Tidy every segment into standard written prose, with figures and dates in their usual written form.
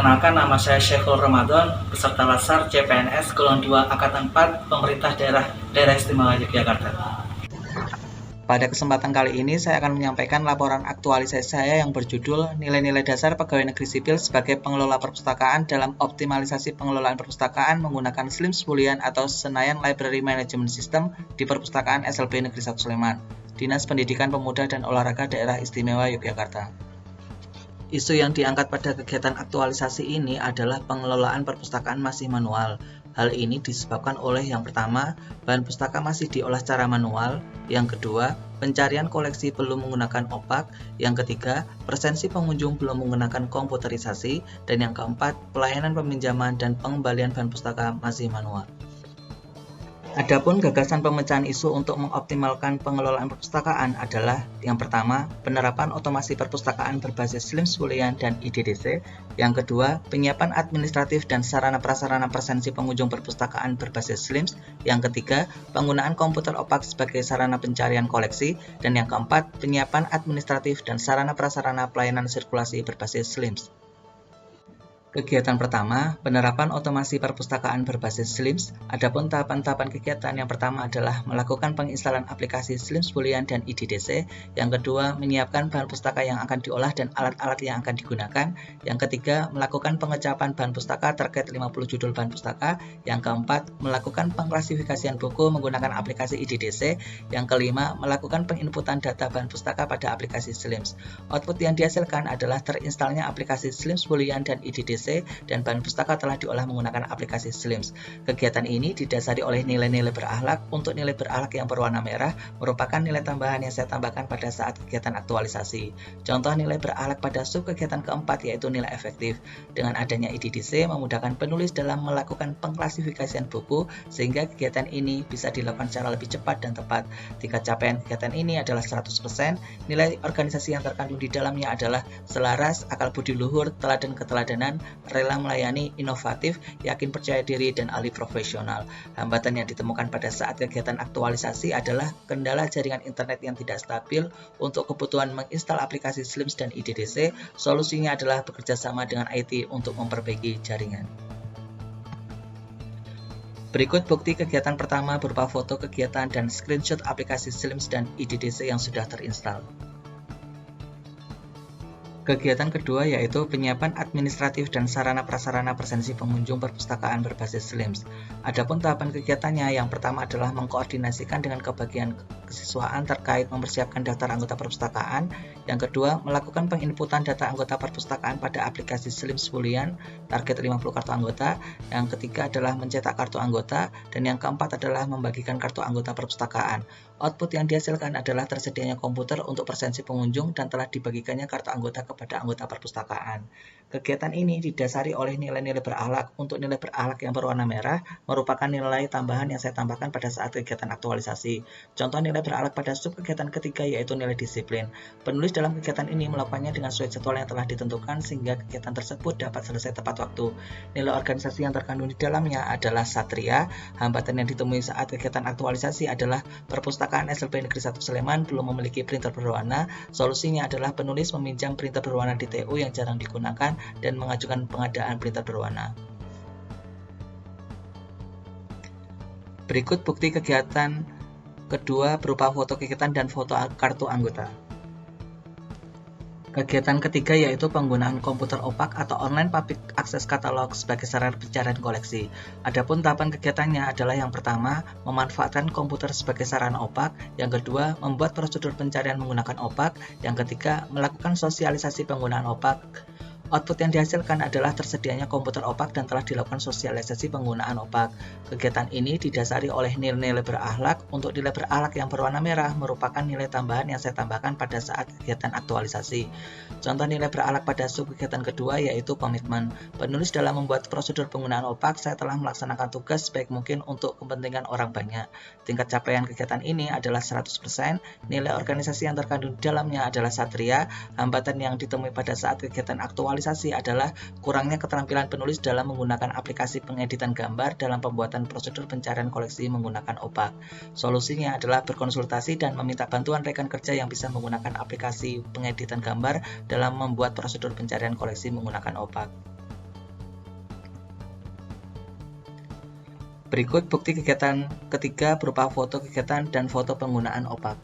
Perkenalkan, nama saya Syekhul Ramadan, peserta Lasar CPNS Golongan 2 Angkatan 4 Pemerintah Daerah Istimewa Yogyakarta. Pada kesempatan kali ini saya akan menyampaikan laporan aktualisasi saya yang berjudul Nilai-nilai dasar pegawai negeri sipil sebagai pengelola perpustakaan dalam optimalisasi pengelolaan perpustakaan menggunakan SLIMS Bulian atau Senayan Library Management System di Perpustakaan SLB Negeri 1 Sleman, Dinas Pendidikan Pemuda dan Olahraga Daerah Istimewa Yogyakarta. Isu yang diangkat pada kegiatan aktualisasi ini adalah pengelolaan perpustakaan masih manual. Hal ini disebabkan oleh yang pertama, bahan pustaka masih diolah secara manual, yang kedua, pencarian koleksi belum menggunakan opak, yang ketiga, presensi pengunjung belum menggunakan komputerisasi, dan yang keempat, pelayanan peminjaman dan pengembalian bahan pustaka masih manual. Adapun gagasan pemecahan isu untuk mengoptimalkan pengelolaan perpustakaan adalah yang pertama, penerapan otomasi perpustakaan berbasis SLIMS Bulian dan IDDC, yang kedua, penyiapan administratif dan sarana prasarana presensi pengunjung perpustakaan berbasis SLIMS, yang ketiga, penggunaan komputer opak sebagai sarana pencarian koleksi, dan yang keempat, penyiapan administratif dan sarana prasarana pelayanan sirkulasi berbasis SLIMS. Kegiatan pertama, penerapan otomasi perpustakaan berbasis SLIMS. Adapun tahapan-tahapan kegiatan yang pertama adalah melakukan penginstalan aplikasi SLIMS Bulian dan IDDC. Yang kedua, menyiapkan bahan pustaka yang akan diolah dan alat-alat yang akan digunakan. Yang ketiga, melakukan pengecapan bahan pustaka terkait 50 judul bahan pustaka. Yang keempat, melakukan pengklasifikasian buku menggunakan aplikasi IDDC. Yang kelima, melakukan penginputan data bahan pustaka pada aplikasi SLIMS. Output yang dihasilkan adalah terinstalnya aplikasi SLIMS Bulian dan IDDC dan bahan pustaka telah diolah menggunakan aplikasi SLIMS. Kegiatan ini didasari oleh nilai-nilai berakhlak. Untuk nilai berakhlak yang berwarna merah merupakan nilai tambahan yang saya tambahkan pada saat kegiatan aktualisasi. Contoh nilai berakhlak pada sub kegiatan keempat yaitu nilai efektif. Dengan adanya IDDC memudahkan penulis dalam melakukan pengklasifikasian buku sehingga kegiatan ini bisa dilakukan secara lebih cepat dan tepat. Tingkat capaian kegiatan ini adalah 100%. Nilai organisasi yang terkandung di dalamnya adalah selaras, akal budi luhur, teladan keteladanan, rela melayani, inovatif, yakin percaya diri, dan ahli profesional. Hambatan yang ditemukan pada saat kegiatan aktualisasi adalah kendala jaringan internet yang tidak stabil. Untuk kebutuhan menginstal aplikasi SLIMS dan IDDC, solusinya adalah bekerja sama dengan IT untuk memperbaiki jaringan. Berikut bukti kegiatan pertama berupa foto kegiatan dan screenshot aplikasi SLIMS dan IDDC yang sudah terinstal. Kegiatan kedua yaitu penyiapan administratif dan sarana prasarana presensi pengunjung perpustakaan berbasis SLIMS. Adapun tahapan kegiatannya yang pertama adalah mengkoordinasikan dengan kebagian kesiswaan terkait mempersiapkan daftar anggota perpustakaan. Yang kedua, melakukan penginputan data anggota perpustakaan pada aplikasi SLIMS Bulian, target 50 kartu anggota. Yang ketiga adalah mencetak kartu anggota, dan yang keempat adalah membagikan kartu anggota perpustakaan. Output yang dihasilkan adalah tersedianya komputer untuk presensi pengunjung dan telah dibagikannya kartu anggota kepada anggota perpustakaan. Kegiatan ini didasari oleh nilai-nilai berakhlak. Untuk nilai berakhlak yang berwarna merah merupakan nilai tambahan yang saya tambahkan pada saat kegiatan aktualisasi. Contoh nilai berakhlak pada sub kegiatan ketiga yaitu nilai disiplin. Penulis dalam kegiatan ini melakukannya dengan sesuai jadwal yang telah ditentukan sehingga kegiatan tersebut dapat selesai tepat waktu. Nilai organisasi yang terkandung di dalamnya adalah satria. Hambatan yang ditemui saat kegiatan aktualisasi adalah perpustakaan SLB Negeri 1 Sleman belum memiliki printer berwarna. Solusinya adalah penulis meminjam printer berwarna di TU yang jarang digunakan dan mengajukan pengadaan printer berwarna. Berikut bukti kegiatan kedua berupa foto kegiatan dan foto kartu anggota. Kegiatan ketiga yaitu penggunaan komputer opak atau online public access catalog sebagai sarana pencarian koleksi. Adapun tahapan kegiatannya adalah yang pertama, memanfaatkan komputer sebagai sarana opak, yang kedua, membuat prosedur pencarian menggunakan opak, yang ketiga, melakukan sosialisasi penggunaan opak. Output yang dihasilkan adalah tersedianya komputer opak dan telah dilakukan sosialisasi penggunaan opak. Kegiatan ini didasari oleh nilai-nilai berakhlak. Untuk nilai berakhlak yang berwarna merah merupakan nilai tambahan yang saya tambahkan pada saat kegiatan aktualisasi. Contoh nilai berakhlak pada sub kegiatan kedua yaitu komitmen. Penulis dalam membuat prosedur penggunaan opak, saya telah melaksanakan tugas sebaik mungkin untuk kepentingan orang banyak. Tingkat capaian kegiatan ini adalah 100%. Nilai organisasi yang terkandung di dalamnya adalah satria. Hambatan yang ditemui pada saat kegiatan aktualisasi adalah kurangnya keterampilan penulis dalam menggunakan aplikasi pengeditan gambar dalam pembuatan prosedur pencarian koleksi menggunakan opak. Solusinya adalah berkonsultasi dan meminta bantuan rekan kerja yang bisa menggunakan aplikasi pengeditan gambar dalam membuat prosedur pencarian koleksi menggunakan opak. Berikut bukti kegiatan ketiga berupa foto kegiatan dan foto penggunaan OPAK.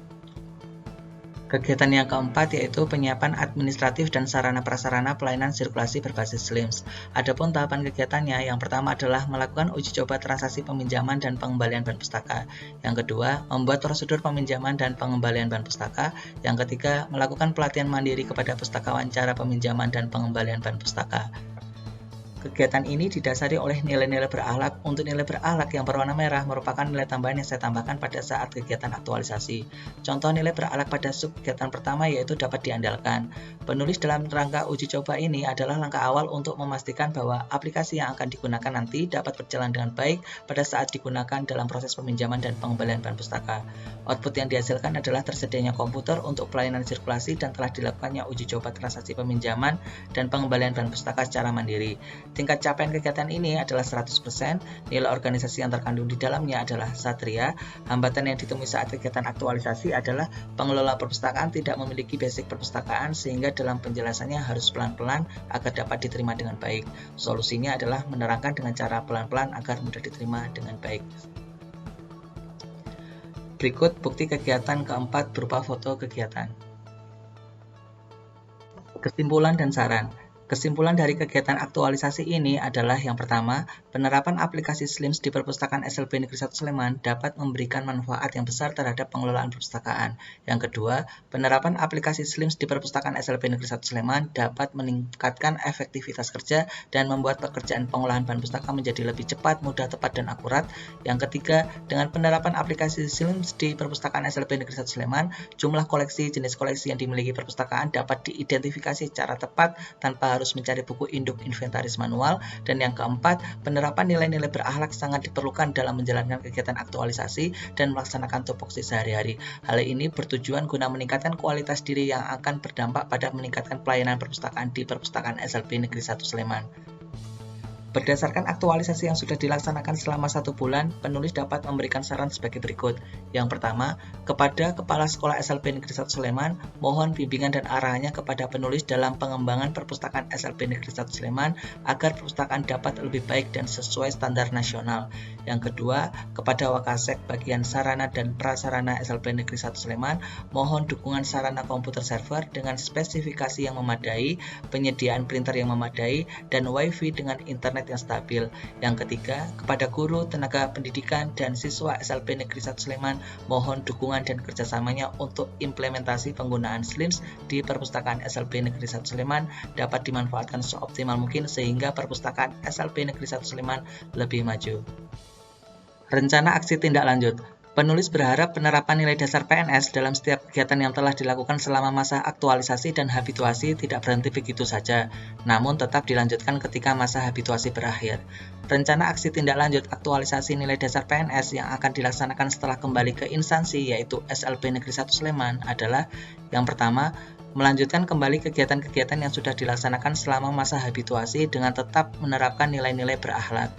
Kegiatan yang keempat yaitu penyiapan administratif dan sarana prasarana pelayanan sirkulasi berbasis SLIMS. Adapun tahapan kegiatannya, yang pertama adalah melakukan uji coba transaksi peminjaman dan pengembalian bahan pustaka. Yang kedua, membuat prosedur peminjaman dan pengembalian bahan pustaka. Yang ketiga, melakukan pelatihan mandiri kepada pustakawan cara peminjaman dan pengembalian bahan pustaka. Kegiatan ini didasari oleh nilai-nilai berakhlak. Untuk nilai berakhlak yang berwarna merah merupakan nilai tambahan yang saya tambahkan pada saat kegiatan aktualisasi. Contoh nilai berakhlak pada sub kegiatan pertama yaitu dapat diandalkan. Penulis dalam rangka uji coba ini adalah langkah awal untuk memastikan bahwa aplikasi yang akan digunakan nanti dapat berjalan dengan baik pada saat digunakan dalam proses peminjaman dan pengembalian bahan pustaka. Output yang dihasilkan adalah tersedianya komputer untuk pelayanan sirkulasi dan telah dilakukannya uji coba transaksi peminjaman dan pengembalian bahan pustaka secara mandiri. Tingkat capaian kegiatan ini adalah 100%, nilai organisasi yang terkandung di dalamnya adalah satria. Hambatan yang ditemui saat kegiatan aktualisasi adalah pengelola perpustakaan tidak memiliki basic perpustakaan sehingga dalam penjelasannya harus pelan-pelan agar dapat diterima dengan baik. Solusinya adalah menerangkan dengan cara pelan-pelan agar mudah diterima dengan baik. Berikut bukti kegiatan keempat berupa foto kegiatan. Kesimpulan dan saran. Kesimpulan dari kegiatan aktualisasi ini adalah yang pertama, penerapan aplikasi SLIMS di Perpustakaan SLB Negeri 1 Sleman dapat memberikan manfaat yang besar terhadap pengelolaan perpustakaan. Yang kedua, penerapan aplikasi SLIMS di Perpustakaan SLB Negeri 1 Sleman dapat meningkatkan efektivitas kerja dan membuat pekerjaan pengolahan bahan pustaka menjadi lebih cepat, mudah, tepat, dan akurat. Yang ketiga, dengan penerapan aplikasi SLIMS di Perpustakaan SLB Negeri 1 Sleman, jumlah koleksi, jenis koleksi yang dimiliki perpustakaan dapat diidentifikasi secara tepat tanpa harus mencari buku induk inventaris manual. Dan yang keempat, penerapan nilai-nilai berakhlak sangat diperlukan dalam menjalankan kegiatan aktualisasi dan melaksanakan tupoksi sehari-hari. Hal ini bertujuan guna meningkatkan kualitas diri yang akan berdampak pada meningkatkan pelayanan perpustakaan di Perpustakaan SLB Negeri 1 Sleman. Berdasarkan aktualisasi yang sudah dilaksanakan selama 1 bulan, penulis dapat memberikan saran sebagai berikut. Yang pertama, kepada Kepala Sekolah SLB Negeri 1 Sleman, mohon bimbingan dan arahannya kepada penulis dalam pengembangan perpustakaan SLB Negeri 1 Sleman agar perpustakaan dapat lebih baik dan sesuai standar nasional. Yang kedua, kepada Wakasek bagian sarana dan prasarana SLB Negeri 1 Sleman, mohon dukungan sarana komputer server dengan spesifikasi yang memadai, penyediaan printer yang memadai, dan WiFi dengan internet yang stabil. Yang ketiga, kepada guru, tenaga pendidikan, dan siswa SLB Negeri 1 Sleman, mohon dukungan dan kerjasamanya untuk implementasi penggunaan SLIMS di Perpustakaan SLB Negeri 1 Sleman dapat dimanfaatkan seoptimal mungkin sehingga Perpustakaan SLB Negeri 1 Sleman lebih maju. Rencana aksi tindak lanjut. Penulis berharap penerapan nilai dasar PNS dalam setiap kegiatan yang telah dilakukan selama masa aktualisasi dan habituasi tidak berhenti begitu saja, namun tetap dilanjutkan ketika masa habituasi berakhir. Rencana aksi tindak lanjut aktualisasi nilai dasar PNS yang akan dilaksanakan setelah kembali ke instansi yaitu SLB Negeri 1 Sleman adalah yang pertama, melanjutkan kembali kegiatan-kegiatan yang sudah dilaksanakan selama masa habituasi dengan tetap menerapkan nilai-nilai berakhlak.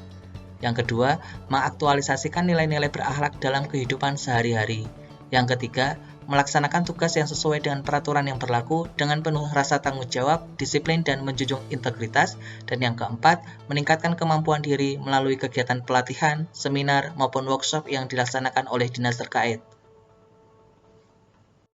Yang kedua, mengaktualisasikan nilai-nilai berakhlak dalam kehidupan sehari-hari. Yang ketiga, melaksanakan tugas yang sesuai dengan peraturan yang berlaku dengan penuh rasa tanggung jawab, disiplin, dan menjunjung integritas. Dan yang keempat, meningkatkan kemampuan diri melalui kegiatan pelatihan, seminar, maupun workshop yang dilaksanakan oleh dinas terkait.